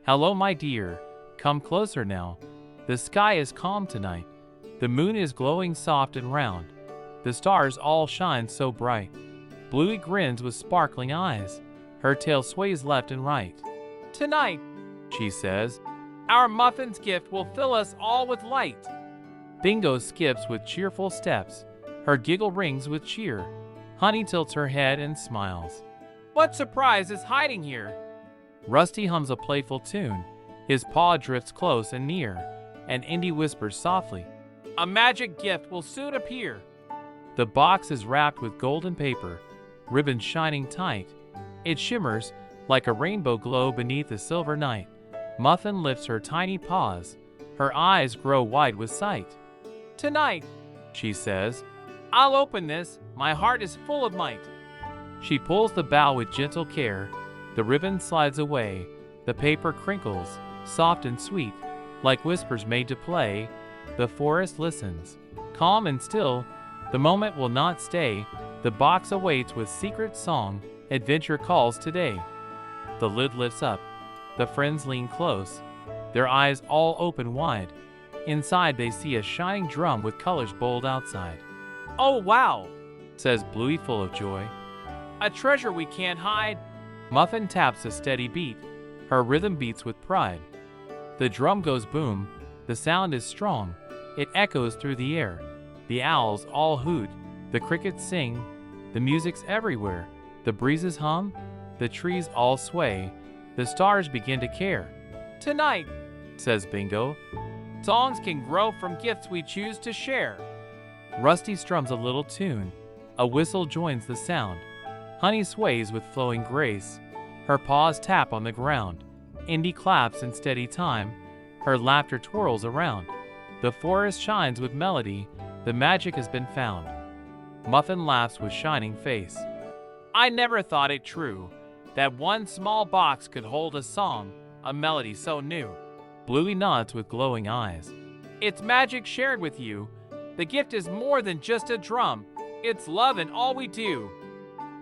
Hello, my dear. Come closer now. The sky is calm tonight. The moon is glowing soft and round. The stars all shine so bright. Bluey grins with sparkling eyes. Her tail sways left and right. Tonight, she says, our Muffin's gift will fill us all with light. Bingo skips with cheerful steps. Her giggle rings with cheer. Honey tilts her head and smiles. What surprise is hiding here? Rusty hums a playful tune. His paw drifts close and near, and Indy whispers softly, a magic gift will soon appear. The box is wrapped with golden paper, ribbons shining tight. It shimmers like a rainbow glow beneath the silver night. Muffin lifts her tiny paws. Her eyes grow wide with sight. Tonight, she says, I'll open this. My heart is full of might. She pulls the bow with gentle care. The ribbon slides away. The paper crinkles, soft and sweet, like whispers made to play. The forest listens, calm and still. The moment will not stay. The box awaits with secret song. Adventure calls today. The lid lifts up. The friends lean close, their eyes all open wide. Inside they see a shining drum with colors bold outside. Oh wow, says Bluey full of joy. A treasure we can't hide. Muffin taps a steady beat. Her rhythm beats with pride. The drum goes boom. The sound is strong. It echoes through the air. The owls all hoot. The crickets sing. The music's everywhere. The breezes hum. The trees all sway. The stars begin to care. Tonight, says Bingo, songs can grow from gifts we choose to share. Rusty strums a little tune. A whistle joins the sound. Honey sways with flowing grace. Her paws tap on the ground. Indy claps in steady time. Her laughter twirls around. The forest shines with melody. The magic has been found. Muffin laughs with shining face. I never thought it true that one small box could hold a song, a melody so new. Bluey nods with glowing eyes. It's magic shared with you. The gift is more than just a drum. It's love in all we do.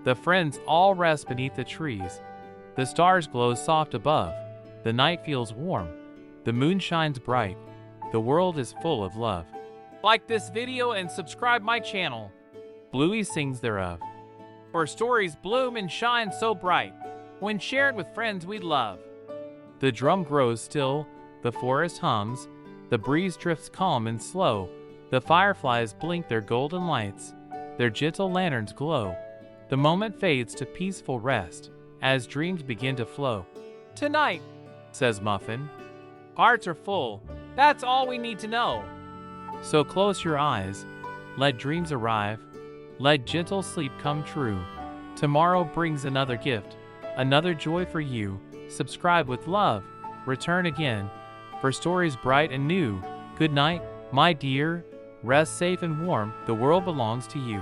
The friends all rest beneath the trees. The stars glow soft above. The night feels warm. The moon shines bright. The world is full of love. Like this video and subscribe my channel. Bluey sings thereof. For stories bloom and shine so bright, when shared with friends we love. The drum grows still, the forest hums, the breeze drifts calm and slow, the fireflies blink their golden lights, their gentle lanterns glow. The moment fades to peaceful rest, as dreams begin to flow. Tonight, says Muffin, hearts are full, that's all we need to know. So close your eyes, let dreams arrive, let gentle sleep come true. Tomorrow brings another gift, another joy for you. Subscribe with love, return again, for stories bright and new. Good night, my dear, rest safe and warm, the world belongs to you.